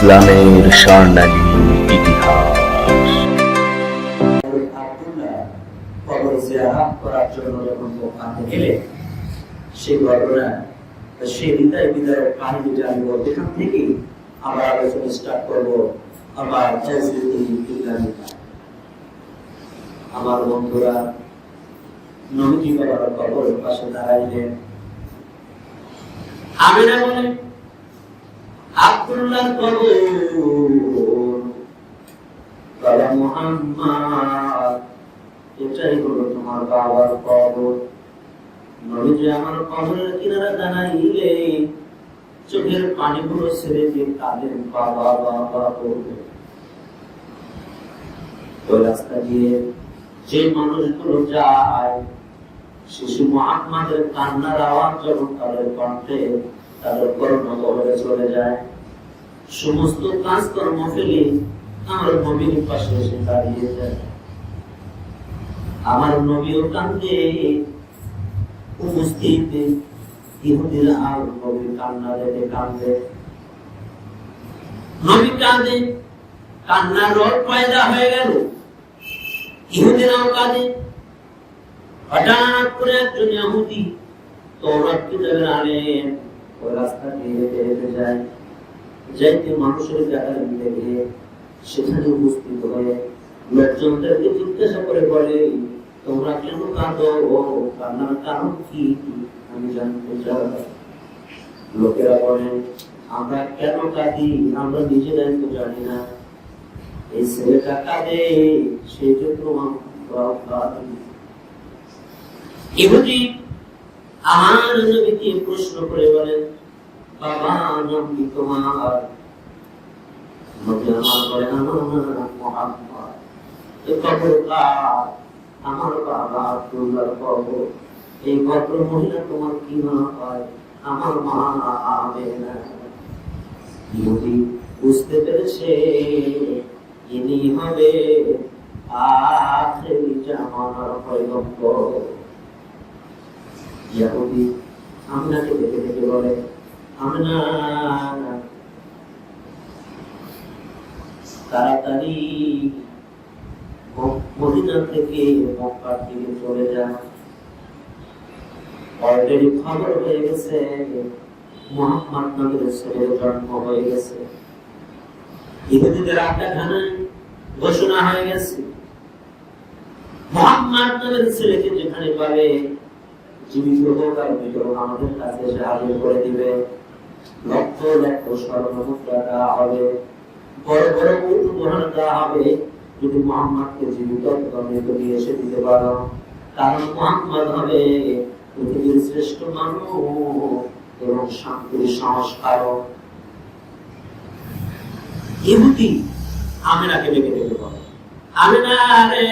ইসলামের স্বর্ণালী ইতিহাস। কবর জিয়ারত করার জন্য যখন ওখানে গেলে সেই ঘটনা সেই বিদায়ের কাহিনীটা আমি বলতে এখান থেকে আবার আলোচনা স্টার্ট করবো। আমার বন্ধুরা নবীজি বাবার কবরের পাশে দাঁড়াইলেন। আমিনা বলে আব্দুল্লাহর কবর, বাবা মুহাম্মদ এটাই হলো তোমার বাবার কবর। নবীজি আমার কবরের কিনারা দাঁড়াইলে চোখের পানিগুলো ছেড়ে দিয়ে কাঁদেন, বাবা বাবা বলবে। ওই রাস্তা দিয়ে যে মানুষগুলো যায়, শিশু মুহাম্মাদের কান্নার আওয়াজ যখন তাদের কণ্ঠে তাদের করোনা কবরে চলে যায়, সমস্ত কাজকর্ম ফেলে আমার নবীর পাশে এসে দাঁড়িয়ে যায়। আমার নবীও কান্দে, উপস্থিত ইহুদিরা আর নবীর কান্না দেখে কান্দে। নবী কাঁদে, কান্নার রোগ পয়দা হয়ে গেল। ইহুদিরাও কাঁদে। হঠাৎ করে একজন ইহুদি তওরাত কিতাবের আলেম ওই রাস্তা দিয়ে হেঁটে যায়। যাইতে মানুষের গাড়ি দেখে সেখানে উপস্থিত হয়ে লোকজনদেরকে জিজ্ঞাসা করে বলে, তোমরা কেন কাঁদো? ও কান্নার কারণ কি আমি জানতে চাই। লোকেরা বলে, আমরা কেন কাঁদি আমরা নিজেরাই তো জানি না। এই ছেলেটা কাঁদে সেই জন্য আমরাও কাঁদি। ইহুদি আমার নবীকে প্রশ্ন করে বলেন, বাবা নাম কি তোমার? নবী আমার বলে, আমার নাম মুহাম্মদ। এই কবর কার? আমার বাবা আব্দুল্লাহর কবর। এই ভদ্র মহিলা তোমার কি মা হয়? আমার মা আমেনা। ইহুদি বুঝতে পেরেছে ইনি হবে আখিরি জামানার পয়গম্বর। ইহুদি আমিনাকে দেখে দেখে বলে, আমিনা তাড়াতাড়ি মদিনা থেকে মক্কার দিকে চলে যায়। অলরেডি খবর হয়ে গেছে মুহাম্মদ নবীর ছেলের জন্ম হয়ে গেছে। ইহুদিদের আড্ডাখানায় ঘোষণা হয়ে গেছে, মুহাম্মদ নবীর ছেলেকে যেখানে পাবে জীবিত হোক আর মৃত হোক আমাদের কাছে এসে হাজির করে দিবে। লক্ষ লক্ষ স্বর্ণ মুদ্রা দেওয়া হবে, বড় বড় উট উপহার দেওয়া হবে যদি মুহাম্মদকে জীবিত অথবা মৃত নিয়ে এসে দিতে পারো। কারণ মুহাম্মদ হবে পৃথিবীর শ্রেষ্ঠ মানব এবং শান্তির সংস্কারক। ইহুদি আমিনাকে ডেকে ডেকে বলে, আমিনা রে,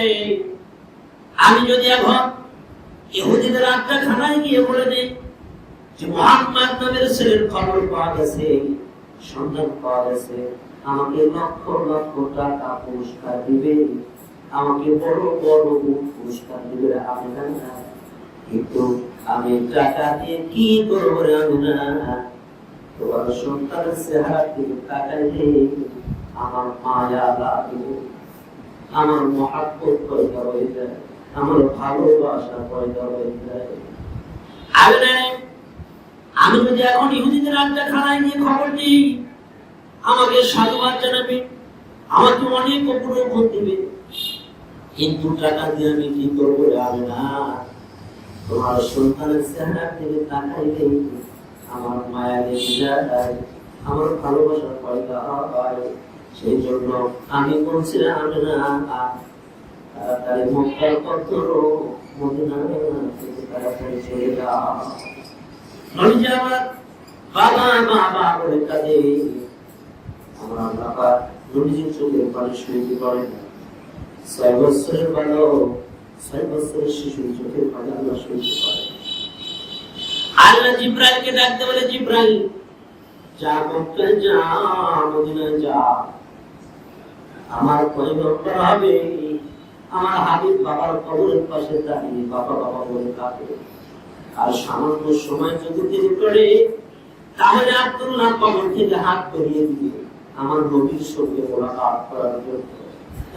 আমি যদি এখন ইহুদিদের আড্ডাখানায় গিয়ে বলে দিই যে মুহাম্মদ নবীর ছেলের খবর পাওয়া গেছে, সন্ধান পাওয়া গেছে, আমাকে লক্ষ লক্ষ টাকা পুরস্কার দিবে, আমাকে বড় বড় পুরস্কার দিবে। আমি না, কিন্তু আমি টাকা দিয়ে কি করবো রে? আমি না, তোমার সন্তানের চেহারা থেকে তাকাইলে আমার মায়া লাগে, আমার মহাব্বত পয়দা হয়ে যায়, আমার ভালোবাসা পয়দা হয়ে যায়। আমি যদি এখন ইহুদিদের আড্ডাখানায় গিয়ে খবর দিই, আমাকে সাধুবাদ জানাবে, আমাকে অনেক উপরোধ দিবে, কিন্তু টাকা দিয়ে আমি কি করবো? আমি না, তোমার সন্তানের চেহারা থেকে তাকাইলে আমার মায়া লেগে যায়, আমার ভালোবাসার পয়দা হয়। সেই জন্য আমি বলছিলাম, আমি না তাড়াতাড়ি মক্কার পথ ধরো, মদিনা থেকে তাড়াতাড়ি চলে যাও। নবীজি আমার বাবা বাবা বলে কাঁদে। আমার বাবা নবীজির চোখের পানি সইতে পারে না। 6 বছরের বালক, 6 বছরের শিশুর চোখের পানি আল্লাহ সইতে পারে। আল্লাহ জিব্রাইলকে ডাকতে বলে, জিব্রাইল যা মক্কায় যা, মদিনায় যা, আমার পয়গম্বর হবে আমার হাবিব বাবার কবরের পাশে দাঁড়িয়ে বাবা বাবা বলে কাঁদে। আর সামান্য সময় যদি দেরি করে তাহলে আব্দুল্লাহ কবর থেকে হাত ধরিয়ে দিবে, আমার নবীর সঙ্গে মোলাকাত করার জন্য।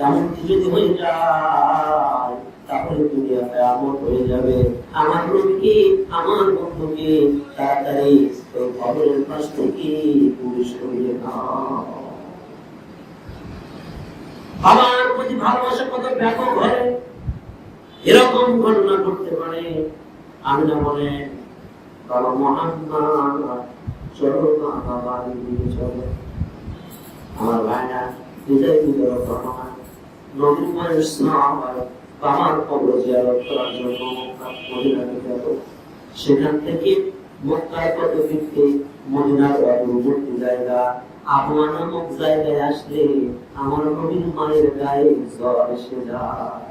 এমনটি যদি হয়ে যায় তাহলে দুনিয়াতে আমল হয়ে যাবে। আমার নবীকে, আমার বন্ধুকে তাড়াতাড়ি ওই কবরের পাশ থেকে পুলিশ করিয়ে নাও। বাবার প্রতি ভালোবাসা কত ব্যাপক হয়, এরকম ঘটনা ঘটতে পারে। আমি না বলে বাবা মোহাম্মদ চলো না বাবা দিকে চলো। আমার ভাইরা হৃদয় ভিতরে ঘটনা নদীর বয়স না হয় বাবার কবর জিয়ারত করার জন্য মদিনাতে যাব। সেখান থেকে মক্কায় কত ফিরতে মদিনার দূরবর্তী জায়গা আবওয়া নামক জায়গায় আসলে আমার নবীর মায়ের গায়ে জ্বর এসে যায়,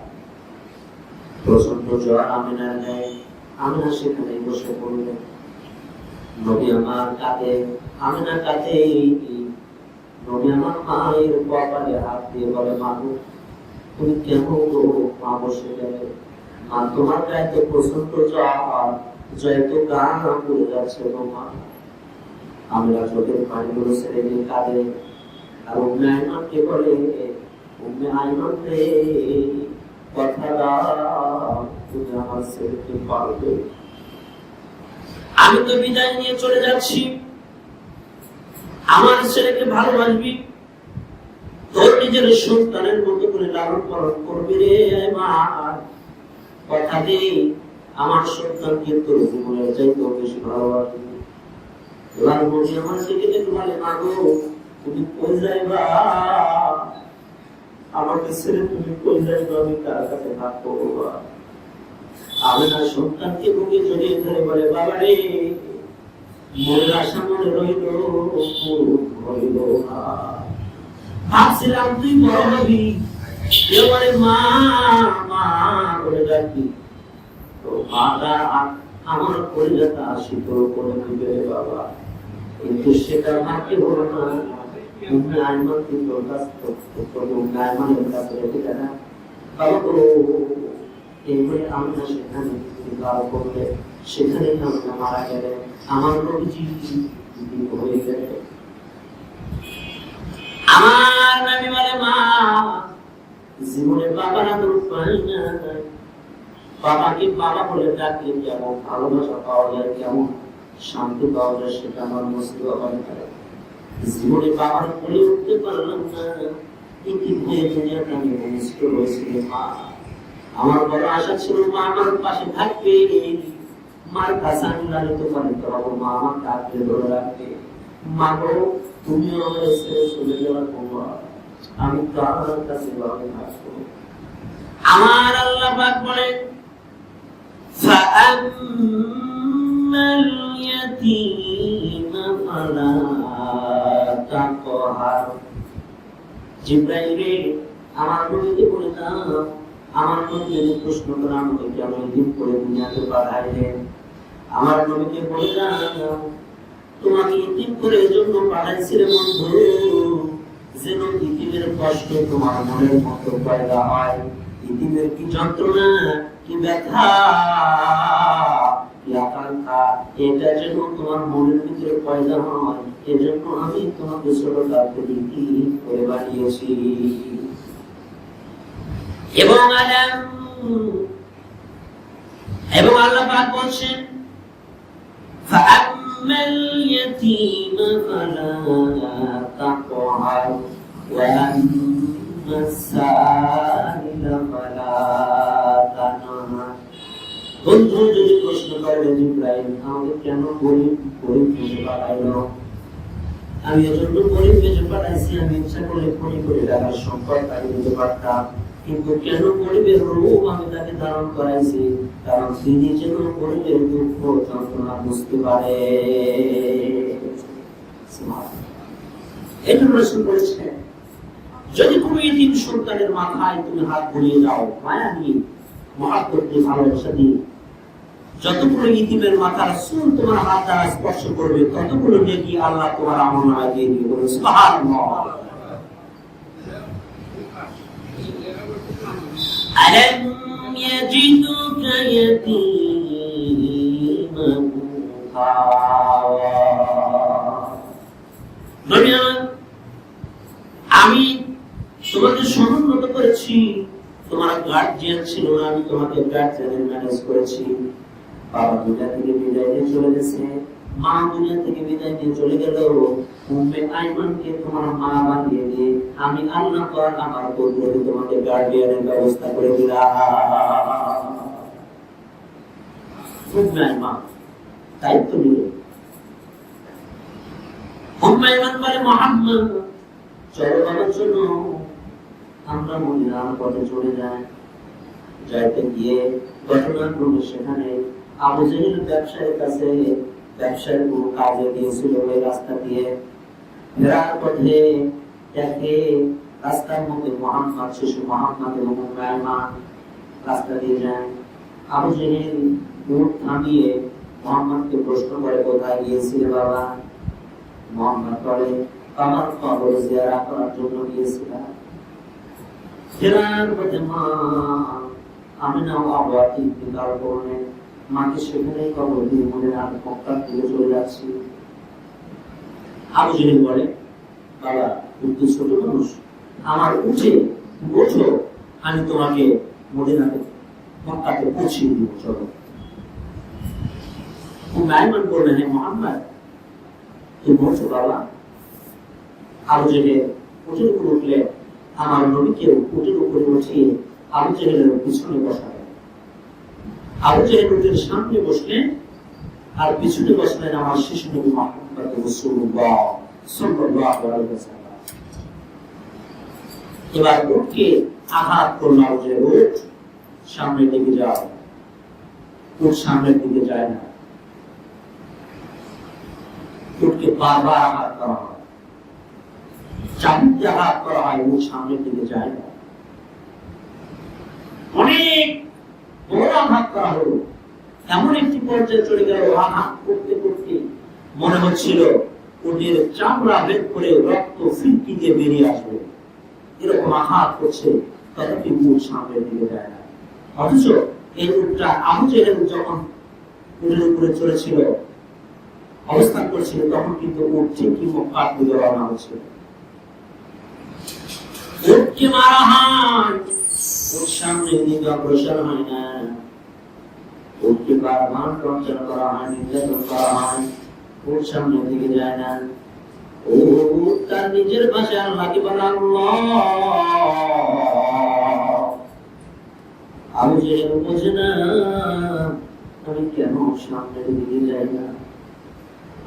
প্রচন্ড জ্বর আমিনার গায়ে। আমিনা সেখানে বসে পড়লেন, নবী আমার কাঁধে, আমিনা কাঁধে। নবী আমার মায়ের কপালে হাত দিয়ে বলে, মা তুমি কেমন গো? মা বসে গেলে, মা তোমার গায়ে তো প্রচন্ড জ্বর, জয়তো গান পড়ে যাচ্ছে গো মা। আমরা চোখের পানিগুলো ছেড়ে দিয়ে কাঁদে। আর উম্মে আইমানকে বলে, উম্মে আইমান রে কথা দাও, তুমি আমার ছেলেকে পারবে। আমি তো বিদায় নিয়ে চলে যাচ্ছি, আমার ছেলেকে ভালোবাসবি, তোর নিজের সন্তানের মতো করে লালন পালন করবি রে মা। কথা দে আমার সন্তানকে তোর জীবনের চাইতে বেশি ভালোবাসবি। এবার নবী আমার ছেলেকে বলে, মা গো তুমি কই যাইবা? আমাকে ছেড়ে তুমি কই যাইবা? আমি কার কাছে ভাগ করবো? আমি না সন্তানকে বুকে জড়িয়ে ধরে বলে, বাবা রে মনের আশা মনে রইল হইল না। ভাবছিলাম তুই বড় হবি, এবারে মা মা বলে ডাকি, তো মাটা আমার পরিজাতা শীতল করে দিবে বাবা। কিন্তু সেটা ভাগ্যে হলো না। উম্মে আইমান কিন্তু উম্মে আইমানের কাছে রেখে দেয় না। বাবা তো এইভাবে আমরা সেখানে করলে সেখানে আমরা মারা গেলে আমার নবীজি হয়ে গেলে। আমার নবী বলে, মা জীবনে বাবার আদর পাই না। বাবাকে বাবা বলে ডাকলে কেমন ভালোবাসা পাওয়া যায়, কেমন শান্তি পাওয়া যায়, সেটা আমার মুসিবত হয়। জীবনে বাবার বলে উঠতে পারলাম না, কি হয়ে দুনিয়াতে আমি ভূমিষ্ঠ হয়েছিল। মা আমার বড় আশা ছিল মা আমার পাশে থাকবে, মার কাছে আমি লালিত পালিত হবো, মা আমার কাছে ধরে রাখবে। মা গো তুমিও আমার ছেড়ে চলে যাওয়ার পর আমি কার কাছে ভাবে থাকবো? আমার আল্লাহ পাক বলেন, فَأَمَّا الْيَتِيمَ فَلَا تَقْهَرْ। জিবরাইল আমার নবীকে বলে দাও, আমার নবী যদি প্রশ্ন করে আমাকে কেন এদিন করে দুনিয়াতে পাঠাইলেন, আমার নবীকে বলে দাও তোমাকে এদিন করে এজন্য পাঠাইছিলে বন্ধু, যেন ইতিমের কষ্ট তোমার মনের মতো পয়দা হয়। ইতিমের কি যন্ত্রণা, কি ব্যথা, কি আকাঙ্ক্ষা, এটা যেন তোমার মনের ভিতরে পয়দা হয়, এজন্য আমি তোমাকে ছোটকালকে ইতি করে বানিয়েছি। এবং আল্লাহ পাক বলছেন, فَأَمَّا الْيَتِيمَ فَلَا تَقْهَرْ وَأَمَّا السَّائِلَ فَلَا تَنْهَرْ। বন্ধু যদি প্রশ্ন করে, জিবরাইল আমাকে কেন গরিব বেঁচে পাঠাইল? আমি এজন্য গরিব বেঁচে পাঠাইছি, আমি ইচ্ছা করলে কোটি কোটি টাকার সম্পদ তাকে দিতে পারতাম, কিন্তু কেন গরিবের রূপ আমি তাকে ধারণ করাইছি? কারণ তিনি যেন গরিবের দুঃখ যন্ত্রণা বুঝতে পারে। এটা রাসূল বলেছেন, যদি কোনো এতিম সন্তানের মাথায় তুমি হাত বুলিয়ে দাও, মায়া দিয়ে, মহব্বত দিয়ে, ভালোবাসা দিয়ে, যতগুলো ইতিমের মাথার চুল তোমার হাত দ্বারা স্পর্শ করবে, ততগুলো নেকি আল্লাহ তোমার আমলনামায় দিয়ে দিবে। বলে সুবহানাল্লাহ। ألم يجدك يتيما فآوى। করেছি, তোমার গার্জিয়ান ছিল না, আমি তোমাকে গার্জিয়ানের ম্যানেজ করেছি। বাবা দুনিয়া থেকে বিদায় নিয়ে চলে গেছে, মা দুনিয়া থেকে বিদায় নিয়ে চলে গেল, উম্মে আইমানকে তোমার মা বানিয়ে দিয়ে আমি আল্লাহ পাক আমার পরিবারে তোমাকে গার্ডিয়ানের ব্যবস্থা করে দিলাম। উম্মে আইমান দায়িত্ব নিল। উম্মে আইমান বলে, মুহাম্মদ চলো বাবার জন্য আমরা মদিনার পথে চলে যাই। যাইতে গিয়ে ঘটনাক্রমে সেখানে আবু জেহেল ব্যবসায়ীর কাছে ব্যবসায়ীর কোনো কাজে গিয়েছিল, ওই রাস্তা দিয়ে ফেরার পথে দেখে রাস্তার মধ্যে মুহাম্মদ, শিশু মুহাম্মদ এবং উম্মে আইমান রাস্তা দিয়ে যায়। আবু জেহেল উট থামিয়ে মুহাম্মদকে প্রশ্ন করে, কোথায় গিয়েছিলে বাবা? মুহাম্মদ বলে, আমার কবর জিয়ারত করার জন্য গিয়েছিলাম। ফেরার পথে মা আমিনা আবার ইন্তেকাল করলেন, মাকে সেখানে কবর দিয়ে মদিনার মক্কার দিকে চলে যাচ্ছি। আবু জেহেল বলে, বাবা তুমি তো ছোট মানুষ, আমার উঠে ওঠো, আমি তোমাকে মদিনাতে মক্কাতে পৌঁছিয়ে দিব, চলো। উম্মে আইমান বললেন, হে মুহাম্মদ তুমি ওঠো বাবা। আবু জেহেল উঠের উপর উঠলে আমার নবীকে উটের উপরে উঠিয়ে আবু জেহেলের পিছনে বসালেন। আবু জেহেল উটের সামনে বসলেন আর পিছনে বসলেন আমার শিশু নবী মুহাম্মদ রাসূলুল্লাহ সাল্লাল্লাহু আলাইহি ওয়াসাল্লাম। এবার উটকে আঘাত করল আবু জেহেল, উট সামনের দিকে যাও। উট সামনের দিকে যায় না, উটকে বারবার আঘাত করা হয়, চাবুক আঘাত করা হয়, উট সামনের দিকে যায় না। অনেক বড় আঘাত করা হলো, এমন একটি পর্যায়ে চলে গেল আঘাত করতে করতে মনে হচ্ছিল উটের চামড়া ভেদ করে রক্ত ফিটকি দিয়ে বেরিয়ে আসবে, এরকম আঘাত করছে, তথাপি উট সামনের দিকে যায় না। অথচ এই উটটা আবু জেহেল যখন উটের উপরে চলেছিল, অবস্থান করছিল, তখন কিন্তু উট ঠিকই মক্কার দিকে রওনা হচ্ছিল। উটকে মারা হয়, উট সামনের দিকে অগ্রসর হয় না, উটকে বারবার টর্চার করা হয়, নির্যাতন করা হয়, উট সামনের দিকে যায় না। ও তার নিজের ভাষায় আল্লাহকে বলে, আল্লাহ। আবু জেহেল বোঝে না আমি কেন সামনের দিকে যাই না।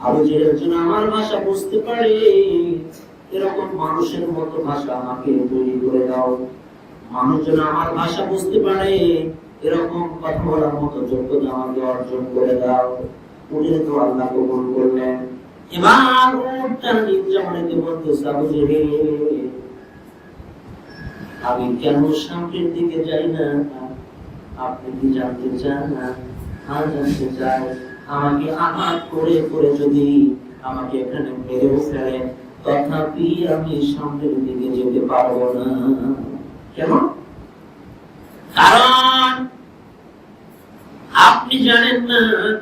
আবু জেহেল যেন আমার ভাষা বুঝতে পারে, এরকম মানুষের মতো ভাষা আমাকে তৈরি করে দাও। মানুষ যেন আমার ভাষা বুঝতে পারে, এরকম কথা বলার মতো যোগ্যতা আমাকে অর্জন করে দাও। উনি তো আল্লাহ কবুল করলেন। এবার উটটার নির্যাতনকে বলতেছে, আবু জেহেল আমি কেন সামনের দিকে যাই না? আপনি কি জানতে চান? হ্যাঁ জানতে চাই। আমাকে আঘাত করে করে যদি আমাকে এখানে মেরেও ফেলেন, তথাপি আমি সামনের দিকে যেতে পারবো না। কেন? কারণ আপনি জানেন না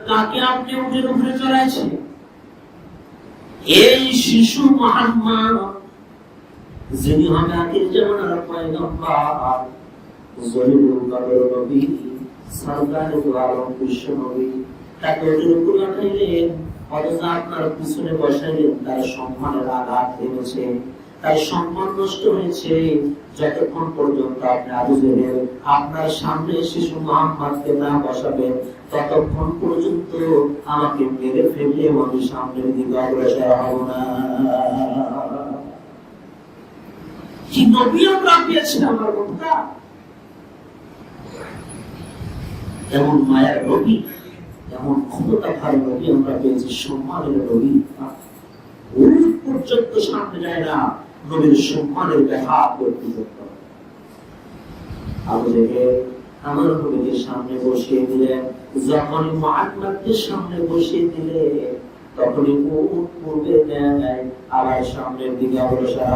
কাকে আপনি উটের উপরে চড়াইছেন। এই শিশু মুহাম্মদ যিনি হবে আখির জামানার পয়গম্বর, জলিলুল কদর নবী, সরদারুল আলম বিশ্ব নবী, তাকে উটের উপরে উঠাইলেন, অথচ আপনার পিছনে বসাইলেন, তার সম্মানের আঘাত এনেছে, তার সম্মান নষ্ট হয়েছে। যতক্ষণ পর্যন্ত আপনি আবু জেহেল আপনার সামনে শিশু মুহাম্মদকে না বসাবেন, ততক্ষণ পর্যন্ত আমাকে মেরে ফেললে আমি সামনের দিকে অগ্রসর হব না। কি নবী আমরা পেয়েছিলাম আমার বন্ধুরা, এমন মায়ার নবী, এমন ক্ষমতাধারী নবী আমরা পেয়েছি, সম্মানের নবী। ওই পর্যন্ত সামনে যায় না, নবীর সম্মানের দেখা করতে করতে। আবু জেহেল আমার নবীকে সামনে বসিয়ে দিলেন। যখন মুহাম্মদকে সামনে বসিয়ে দিলে, তখনই উট পূর্বে নেয় আবার সামনের দিকে অগ্রসর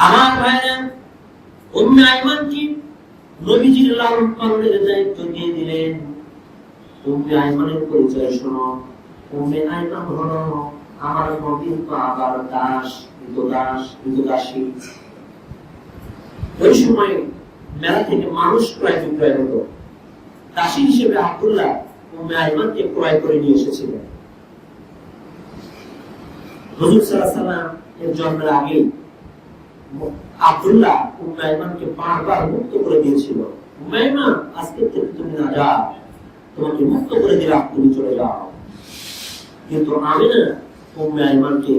আমার ভাইরা। উম্মে আইমানকে নবীজির লালন পালনের দায়িত্ব দিয়ে দিলেন। উম্মে আইমানের পরিচয় শোনো। উম্মে আইমান হলো আমার নবীর তো আবার দাসী। ওই সময় মেলা থেকে মানুষ ক্রয় বিক্রয় হতো। দাসী হিসেবে আব্দুল্লাহ উম্মে আইমানকে ক্রয় করে নিয়ে এসেছিলেন। হুজুর সাল্লাল্লাহু আলাইহি ওয়াসাল্লাম এর জন্মের আগে আব্দুল্লাহ উম্মে আইমানকে বারবার মুক্ত করে দিয়েছিল। উম্মে আইমান, আজকে থেকে তুমি আজাদ, তোমাকে মুক্ত করে দিলাম, তুমি চলে যাও। কিন্তু আমিনা উম্মে আইমানকে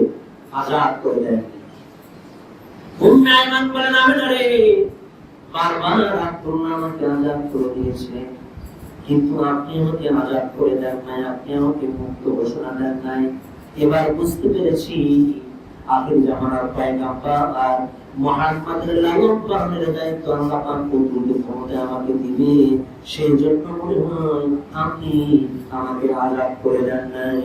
আজাদ করে দেন। উম্মে আইমান বলেন, আমিনা রে, বারবার আব্দুল্লাহ আমাকে আজাদ করে দিয়েছে, কিন্তু আপনি আমাকে আজাদ করে দেন নাই, আপনি আমাকে মুক্ত ঘোষণা দেন নাই। এবার বুঝতে পেরেছি আখির জামানার পয়গম্বর আর মুহাম্মদের লালন পালনের দায়িত্ব আল্লাহ পাক কর্তৃক ক্ষমতা আমাকে দিবে, সেই জন্য মনে হয় আপনি আমাকে আজাদ করে দেন নাই।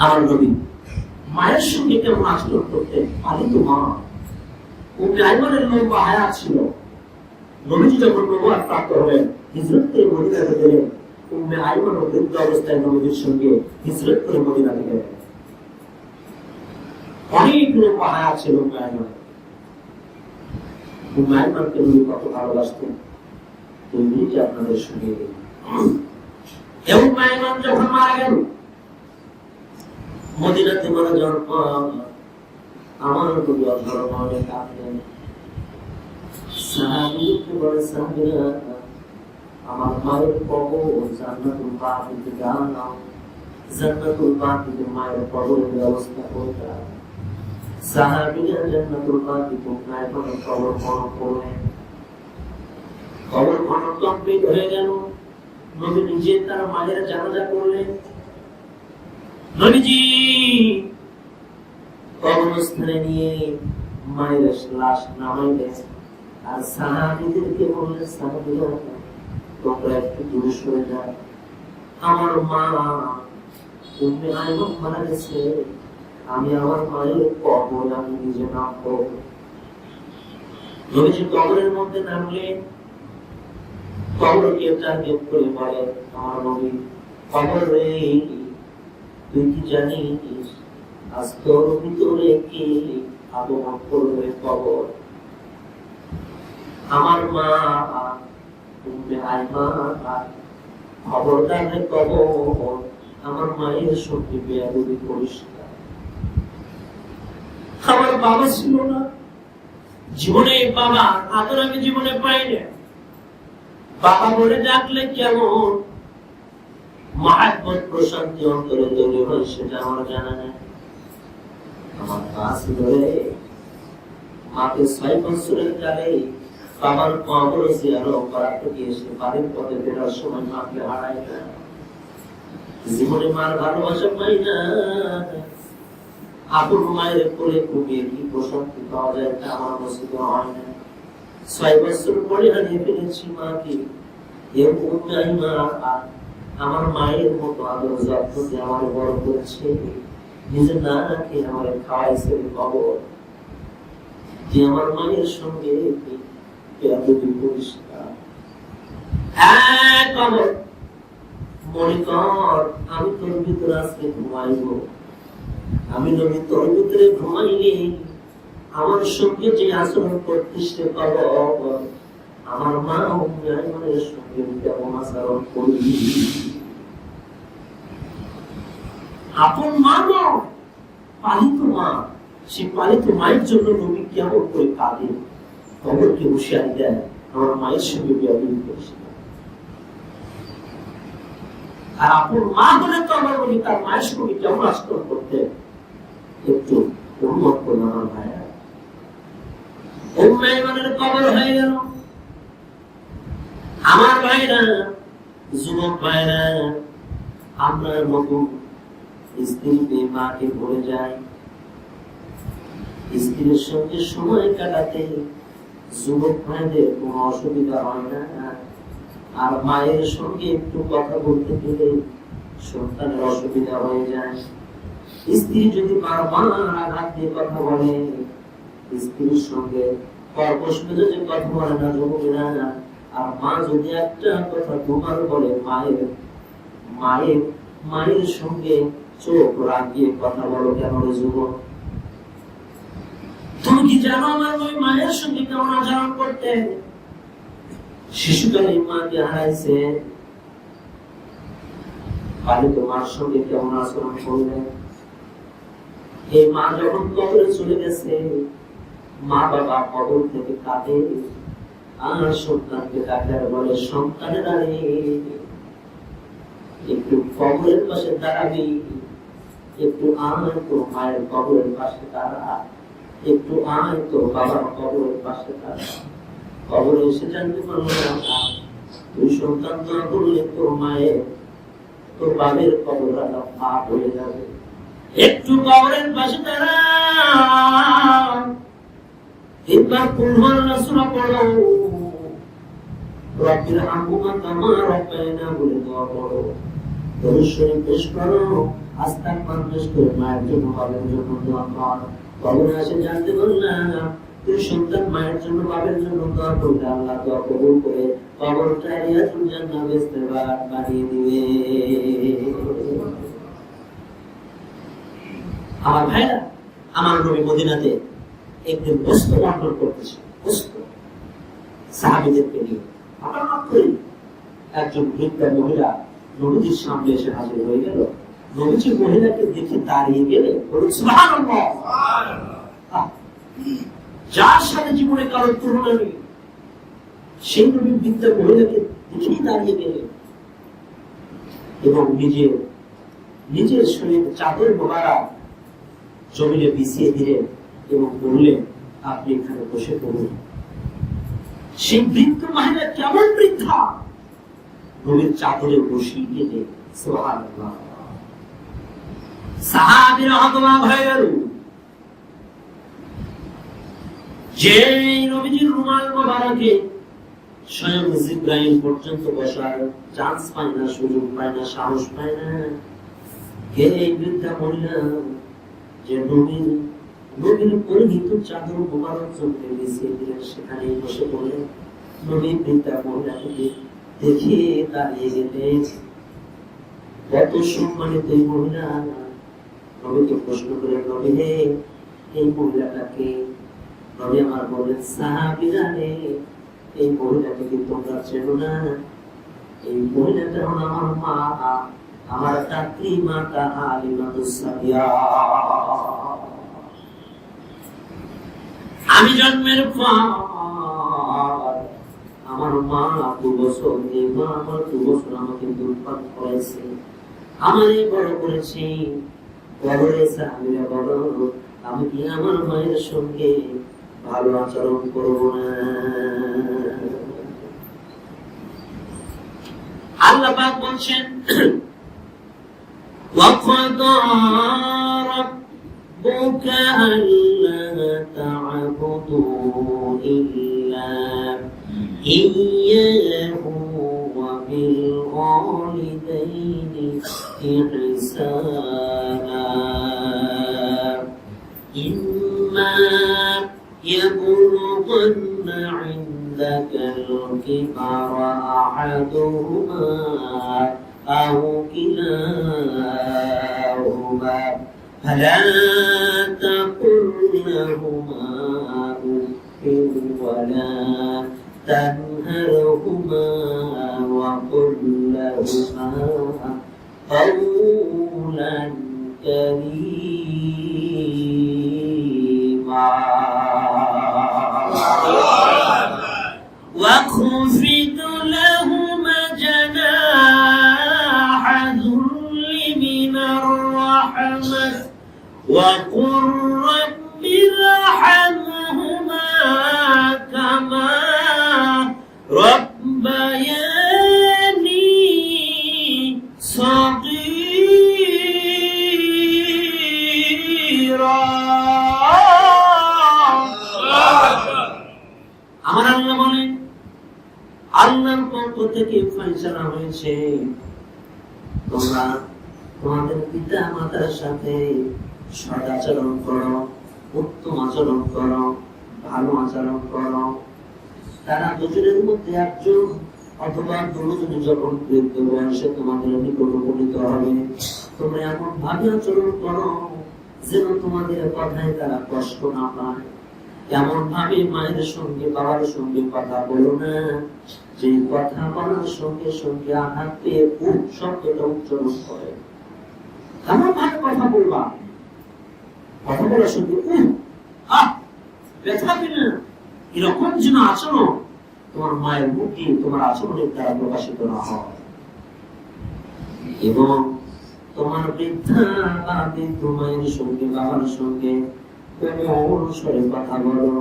আমার নবী মায়ের সঙ্গে কেমন আচরণ করতেন, পালিত মা। উম্মে আইমানের লম্বা হায়াত ছিল। নবীজি যখন নবুয়ত প্রাপ্ত হলেন, হিজরত করে মদিনাতে গেলেন। উম্মে আইমান বৃদ্ধ অবস্থায় নবীজির সঙ্গে হিজরত করে মদিনাতে গেলেন। অনেক লম্বা হায়াত ছিল উম্মে আইমান। উম্মে আইমানকে নবী কত ভালোবাসতেন, দুই মিনিটে আপনাদের শুনিয়ে দিন। উম্মে আইমান যখন মারা গেল, মদিনাতে মারা যাওয়ার পর আমার নবী অধরমনে কাঁদলেন। সাহাবীকে বলে, সাহাবীরা, আমার মায়ের কবর জান্নাতুল বাকিতে দাও, জান্নাতুল বাকিতে মায়ের কবরের ব্যবস্থা করে দাও। সাহাবীরা জান্নাতুল বাকিতে মায়ের কবর খনন করলেন। কবর খনন কমপ্লিট হয়ে গেল। নবী নিজে তার মায়ের জানাজা করলেন। নবীজি কবরস্থানে নিয়ে মায়ের লাশ নামাইলেন আর সাহাবীদেরকে বললেন, সাহাবীরা, তোমরা একটু দূরে সরে যাও, আমার মা উম্মে আইমান মারা গেছে, আমি আমার মায়ের কবর আমি নিজে নামবো। নবীজি কবরের মধ্যে নামলেন। কবরকে টার্গেট করে বলে, আমার নবী, কবর রে, তুই কি জানিস আজ তোর ভিতরে কে আগমন করবে কবর? আমার মা উম্মে আইমান, খবরদার রে কবর, আমার মায়ের সঙ্গে বেয়াদবি করিস না। আমার বাবা ছিল না, জীবনে বাবা আদর আমি জীবনে পাই না। বাবা বলে ডাকলে কেমন মহাব্বত প্রশান্তি অন্তরে তৈরি হয় সেটা আমার জানা নেই। আমার মা ছিল রে, মাকে 6 বছরের কালে বাবার কবরে জিয়ারত করাতে গিয়েছে। বাড়ির পথে ফেরার সময় মাকে হারায় না। জীবনে মার ভালোবাসা পাই না। আপন মায়ের কোলে ঘুমিয়ে কি প্রশান্তি পাওয়া যায় তা আমার নসিব হয় না। 6 বছর পরে হারিয়ে ফেলেছি মাকে। আমার মায়ের মতো আদর যত্ন দিয়ে আমার বড় করেছে, নিজে না রাখে আমার খাওয়াইছে কবর, যে আমার মায়ের সঙ্গে মনে কর আমি তোর ভিতরে আজকে ঘুমাইব। আমি নবী তোর ভিতরে ঘুমাইলে আমার সঙ্গে যে আচরণ করতিস কবর, আমার মা উম্মে আইমানের সঙ্গে কেমন আচরণ করবি? আপন মা নয়, পালিত মা। সে পালিত মায়ের জন্য নবী কেমন করে কাঁদে, কবরকে হুঁশিয়ারি দেয়, আমার মায়ের সঙ্গে বেয়াদবি করিস না। আর আপন মা হলে তো আমার নবী তার মায়ের সঙ্গে কেমন আচরণ করতে একটু অনুভব করল। আমার ভাইয়া, উম্মে আইমানের কবর হয়ে গেল। আমার ভাইরা, যুবক ভাইরা, আমরা নতুন স্ত্রীতে মাকে ভুলে যাই। স্ত্রীর সঙ্গে সময় কাটাতে যুবক ভাইদের কোনো অসুবিধা হয় না। আর মায়ের সঙ্গে একটু কথা বলতে গেলে সন্তানের অসুবিধা হয়ে যায়। স্ত্রী যদি বারবার আঘাত দিয়ে কথা বলে, স্ত্রীর সঙ্গে কর্কশ মেজাজে কথা বলে না যুবকেরা, আর মা যদি একটা কথা দুবার বলে, মায়ের মায়ের সঙ্গে চোখ রাখিয়ে কথা বলো কেন রে যুবক? তুমি কি জানো আমার ওই মায়ের সঙ্গে কেমন আচরণ করতে? শিশুকালে মাকে হারাইছে, বাড়িতে মার সঙ্গে কেমন আচরণ করলেন? এই মা যখন কবরে চলে গেছে, মা বাবা কবর থেকে কাঁদে আর সন্তানকে ডাকার বলে, সন্তানের আরে একটু কবরের পাশে দাঁড়াবি, একটু আয় তো মায়ের কবরের পাশে দাঁড়া, একটু আয় তো বাবার কবরের পাশে দাঁড়া। কবরে এসে জানতে পারলো না তুই সন্তান না করলে তোর মায়ের তোর বাবের কবর পা হয়ে যাবে। একটু কবরের পাশে দাঁড়া, একবার কুলহুয়াল্লাহ সূরা পড়ো, রব্বির হামহুমা কামা রাব্বায়ানা বলে দোয়া পড়ো, দরুদ শরীফ পেশ করো, আস্তাগফির পেশ করে মায়ের জন্য বাবার জন্য দোয়া করো। কবরে এসে জানতে পারলাম তুই সন্তান মায়ের জন্য বাবার জন্য দোয়া করলে আল্লাহ দোয়া কবুল করে কবরটা রিয়াজুল জান্নাহ বেস্তেবার বানিয়ে দিবে। আমার ভাইরা, আমার নবী মদিনাতে একদিন গোশত বন্টন করতেছে, গোশত সাহাবীদেরকে নিয়ে। হঠাৎ করে একজন বৃদ্ধা মহিলা নবীজির সামনে এসে হাজির হয়ে গেল। নবীজি মহিলাকে দেখে দাঁড়িয়ে গেলে বলুন সুবহানাল্লাহ, যার সাথে জীবনে কারো তুলনা নেই, সেই নবী বৃদ্ধা মহিলাকে দেখেই দাঁড়িয়ে গেলেন এবং নিজের শরীরে চাদর মোবারক জমিনে বিছিয়ে দিলেন এবং বললেন, আপনি এখানে বসে পড়ুন। সেই বৃদ্ধ মহিলা কেমন বৃদ্ধা, নবীর চাদরে বসিয়ে দিলেন। সুবহানাল্লাহ, সাহাবীরা হতবাক হয়ে গেল। যে নবীজির রুমাল মোবারকে স্বয়ং জিবরাইল পর্যন্ত বসার চান্স পায় না, সুযোগ পায় না, সাহস পায় না, এই বৃদ্ধা মহিলা যে নবীর পরিহিত চাদর মোবারক জমিনে বিছিয়ে দিলেন, সেখানে বসে পড়লেন। নবী বৃদ্ধা মহিলাকে দেখে দাঁড়িয়ে গেলেন। কত সম্মানিত এই মহিলা! নবীকে প্রশ্ন করে, নবী হে, এই মহিলাটাকে? নবী আমার বললেন, সাহাবীরা রে, এই মহিলাকে কি তোমরা চেনো না? এই মহিলাটা হলো আমার মা, আমার দাত্রী মাতা হালিমাতুস সাদিয়া। আমি জন্মের পর আমার মা 2 বছর, এই মা আমার 2 বছর আমাকে দুধপান করেছে, আমারই বড় করেছে। বড় সাহাবীরা বলো, আমি কি আমার মায়ের সঙ্গে ভালো আচরণ করব না? আল্লাহ পাক বলছেন, وَقَضَى رَبُّكَ أَلَّا تَعْبُدُوا إِلَّا إِيَّاهُ وَبِالْوَالِدَيْنِ إِحْسَانًا إِمَّا يَبْلُغَنَّ عِندَكَ الْكِبَرَ أَحَدُهُمَا أَوْ كِلَاهُمَا فَلَا تَقُل لَّهُمَا أُفٍّ وَلَا تَنْهَرْهُمَا وَقُل لَّهُمَا قَوْلًا كَرِيمًا واخفض لهما جناح الذل من الرحمة وقل رب ارحمهما كما ربياني صغيرا। আমার আল্লাহ বলেন, আল্লাহর পক্ষ থেকে ফয়সালা হয়েছে, তোমরা তোমাদের পিতা মাতার সাথে সদাচরণ করো, উত্তম আচরণ করো, ভালো আচরণ করো। তারা দুজনের মধ্যে একজন অথবা দুরূহ যখন বৃদ্ধ বয়সে তোমাদের নিকট উপনীত হবে, তোমরা এমন ভাবে আচরণ করো যেন তোমাদের কথায় তারা কষ্ট না পায়। এমন ভাবে মায়ের সঙ্গে বাবার সঙ্গে কথা বলো না যে কথা বলার সঙ্গে সঙ্গে আঘাত পেয়ে খুব শব্দটা উচ্চারণ করে। এমন ভাবে কথা বলবা, কথা বলার সঙ্গে ব্যথা পেলে না, এরকম যেন আচরণ তোমার মায়ের মুখে তোমার আচরণের দ্বারা প্রকাশিত না হয়। এবং তোমার বৃদ্ধা বা বৃদ্ধ মায়ের সঙ্গে বাবার সঙ্গে কোমল স্বরে কথা বলো,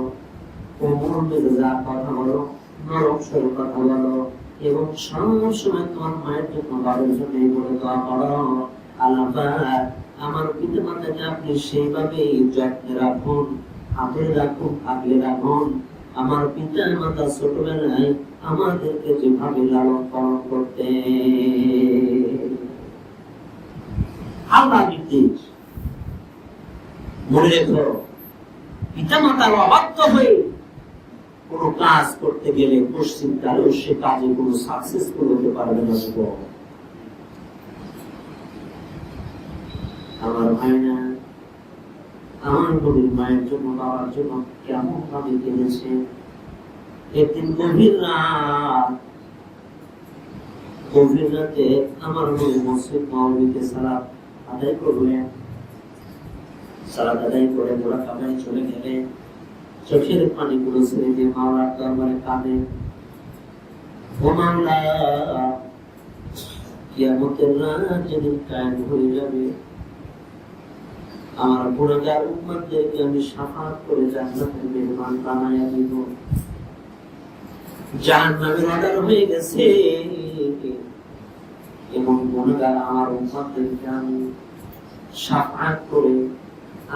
কোমল বেদা কথা বলো, নরম স্বরে কথা বলো, এবং সবসময় তোমার মায়ের জন্য বাবার জন্য এই বলে দোয়া করো, আল্লাহ পাক আমার পিতা মাতাকে আপনি সেইভাবে যত্নে রাখুন, আগলে রাখুন, আগলে রাখুন। আমার পিতা মাতা ছোটবেলায় আমাদেরকে যেভাবে লালন পালন করতে, আল্লাহ নির্দেশ। মনে রেখো, পিতা মাতার অবাধ্য হয়ে কোন কাজ করতে গেলে পশ্চিমকালেও সে কাজে কোন সাকসেসফুল হতে পারবে না। আমার ভাইনা, আমার নবীর মায়ের জন্য বাবার জন্য কেমন ভাবে কেঁদেছে। একদিন গভীর রাতে আমার নবী মসজিদ নববীতে সালাত আদায় করলেন। সালাত আদায় করে গোড়া কাবায় চলে গেলে চোখের পানি গুলো ছেড়ে দিয়ে মাওলার দরবারে কাঁদে, ও মাওলা, কিয়ামতের রাত যেদিন কায়েম হয়ে যাবে, আমার গুনাহগার উম্মতদেরকে আমি শাফাআত করে জান্নাতের মেহমান বানায়া দিব। জাহান্নামের অর্ডার হয়ে গেছে, এবং গুনাহগার আমার উম্মতদেরকে আমি শাফাআত করে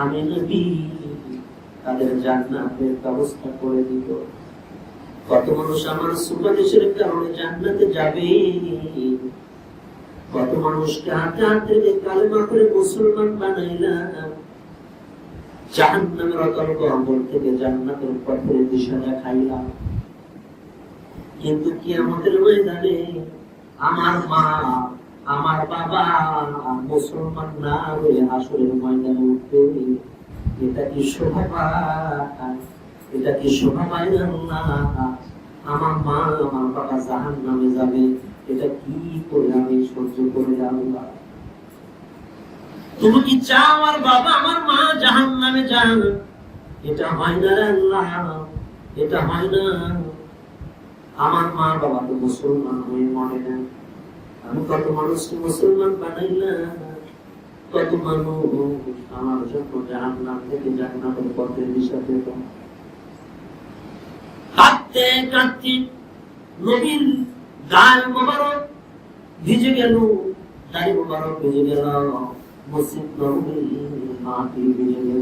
আমি নবী তাদের জান্নাতের ব্যবস্থা করে দিব। কত মানুষ আমার সুপারিশের কারণে জান্নাতে যাবে, কত মানুষকে হাতে হাতে কালেমা করে মুসলমান বানাইলাম, জাহান্নামের অতর্ক অন্তর থেকে জান্নাতের পথের দিশা দেখাইলাম। কিন্তু কিয়ামতের ময়দানে আমার মা আমার বাবা মুসলমান না হয়ে হাসরের ময়দানে উঠবে। এটা কি শোভা পায়? এটা কি শোভা পায় না? আমার মা আমার বাবা জাহান্নামে যাবে, এটা কি করে আমি সহ্য করে যাবো? তুমি কি চাও আমার বাবা আমার মা জাহান্নামে যান? এটা হয় না আল্লাহ, এটা হয় না। আমার মা বাবা তো মুসলমান হয়ে মরে না, আমি কত মানুষকে মুসলমান বানাইলাম, কত মানুষ আমার জন্য জাহান্নাম থেকে জান্নাতের পথের দিশা পেত। কাঁদতে কাঁদতে নবীর গাল মোবারক ভিজে গেল, দাড়ি মোবারক ভিজে গেল, মসজিদ নববীর মাটি ভিজে গেল।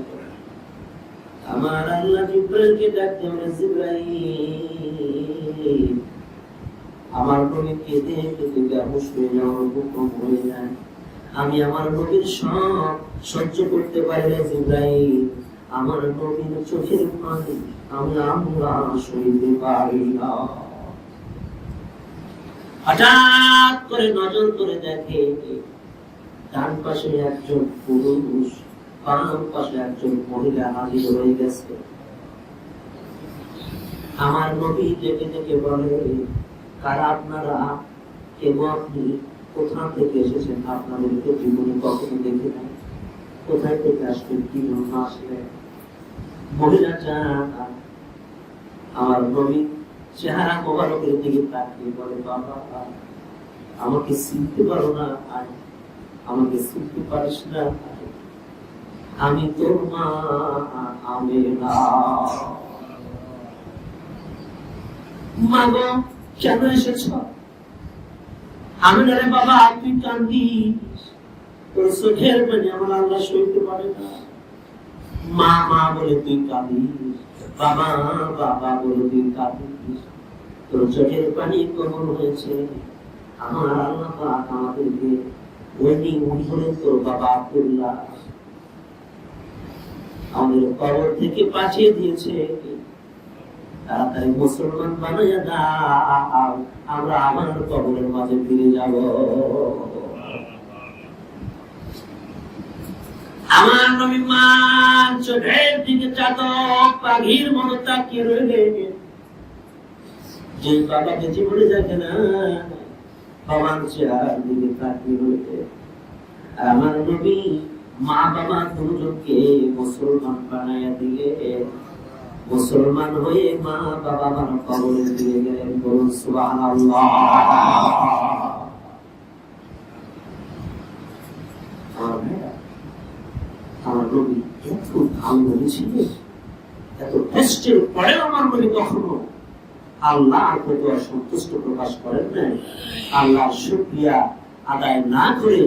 আমার আল্লাহ জিবরাইলকে ডাকতে বলে, জিবরাইল, আমার নবী কেঁদে কেঁদে বেহুশ হয়ে যাওয়ার হুকুম হয়ে যায়। আমি আমার নবীর সব সহ্য করতে পারি না জিবরাইল, আমার নবীর চোখের পানি আমরা সইতে পারি না। হঠাৎ করে নজর করে দেখে ডান পাশে একজন পুরুষ, বাম পাশে একজন মহিলা হাজির হয়ে গেছে। আমার নবী দেখে দেখে বলে, কারা আপনারা, কেন আপনি, কোথা থেকে এসেছেন? আপনাদেরকে জীবনে কখনো দেখে নাই, কোথায় থেকে আসবেন, কি জন্য আসলেন? মহিলা আমার নবী চেহারা মোবারকের দিকে তাকিয়ে বলে, বাবা আমাকে চিনতে পারো না? আমাকে চিনতে পারিস না? আমি তোর মা আমেনা। মা গো, কেন এসেছ? আমেনা রে বাবা, তুই কান্দিস, তোর চোখের পানি আমার আল্লাহ সইতে পারে না। মা মা বলে তুই কাঁদিস, বাবা বাবা বলে তুই কাঁদিস, তোর চোখের পানি কবর হয়েছে। আমার আল্লাহ পাক আমাদেরকে উনি হলেন তোর বাবা আব্দুল্লাহ, আমাদের কবর থেকে পাঠিয়ে দিয়েছে। তাড়াতাড়ি মুসলমান বানাইয়া দাও, আমরা আমার কবরের মাঝে ফিরে যাব। আমার নবী মা চোখের দিকে চাতক পাখির মতো তাকিয়ে রইলেন। যে বাবাকে জীবনে দেখে না, বাবার চেহারার দিকে তাকিয়ে রইলেন। আমার নবী মা বাবা দুজনকে মুসলমান বানাইয়া দিলে, মুসলমান হয়ে মা বাবা আমার কবরে দিয়ে গেলেন। বলুন সুবহানাল্লাহ। আমার নবী এত ভালো নবী ছিলেন, এত কষ্টের পরে আমার নবী কখনো আল্লাহর প্রতি অসন্তুষ্ট প্রকাশ করেন নাই। আল্লাহর শুকরিয়া আদায় না করে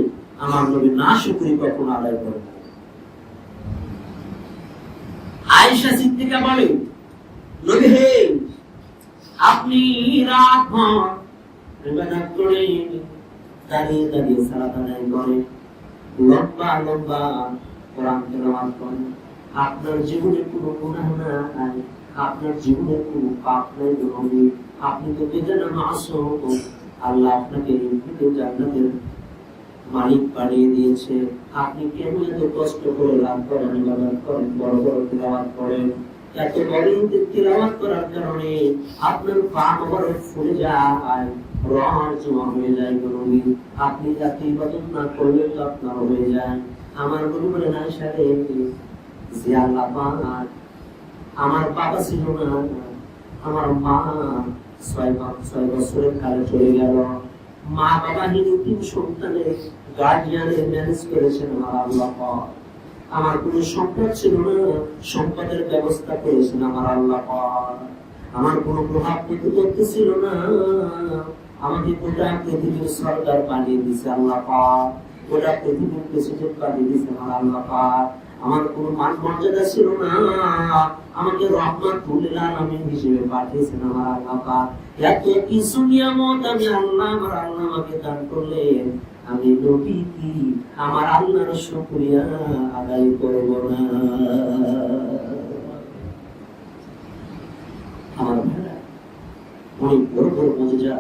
আমার নবী না শুকরি কখনো আদায় করেন না। আয়েশা সিদ্দিকা বলে, নবী হে, আপনি রাত ভর ইবাদত করেন, দাঁড়িয়ে দাঁড়িয়ে সালাত আদায় করেন, লম্বা লম্বা কোরআন তেলাওয়াত করেন, আপনার জীবনে কোনো গুনাহ নাই, আপনার জীবনে কোনো পাপ নাই। নবী আপনি তো বেজানা মাসুম, আল্লাহ আপনাকে জান্নাতের মালিক বানিয়ে দিয়েছে, আপনি কেন এত কষ্ট করে লাভ করেন, ইবাদত করেন, বড় বড় তেলাওয়াত করেন? এত বড় তেলাওয়াত করার কারণে আপনার পা মোবারক ফুলে যায়, রহর জমা হয়ে যায়। নবী আপনি যাতে ইবাদত না করলে তো আপনার হয়ে যায়। আমার নবী বলেন, আয়েশা রে, যে আল্লাহ পাক আমার বাবা ছিল না, আমার মা 6 বছরের কালে চলে গেল, মা বাবা নিয়ে 3 সন্তানের গার্ডিয়ানের ম্যানেজ করেছেন আমার আল্লাহ পাক। আমার কোনো সম্পদ ছিল না, সম্পদের ব্যবস্থা করেছেন আমার আল্লাহ পাক। আমার কোনো প্রভাব প্রতিপত্তি ছিল না, আমাকে গোটা পৃথিবীর সরকার বানিয়ে দিয়েছে আল্লাহ পাক, গোটা পৃথিবীর প্রেসিডেন্ট বানিয়ে দিয়েছে আমার আল্লাহ পাক। আমার কোনো মান মর্যাদা ছিল না, আমাকে রহমাতুল আলামিন হিসেবে পাঠিয়েছেন আমার আল্লাহ পাক। এত কিছু নিয়ামত আমি আল্লাহ, আমার আল্লাহ আমাকে দান করলেন, আমি নবী কি আমার আল্লাহর শুকরিয়া আদায় করব না? আমার ভাইরা, অনেক বড় বড় মজা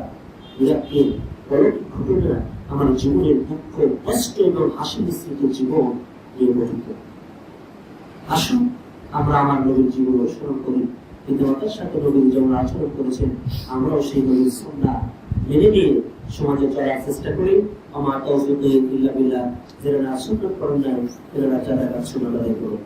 বিরাটের পরবর্তী ঘটনা আমার জীবনের দুঃখ, কষ্ট এবং হাসি মিশ্রিত জীবন নিয়ে গঠিত। আসুন আমরা আমার নবীর জীবন অনুসরণ করি, পিতামাতার সাথে নবীর যেমন আচরণ করেছেন আমরাও সেই নবীর সুন্নাহ মেনে নিয়ে সমাজে চলার চেষ্টা করি। আমার তৌফিক ইল্লা বিল্লাহ, যারা সুন্নাত করেন না তারা সুন্নাত আদায় করুন।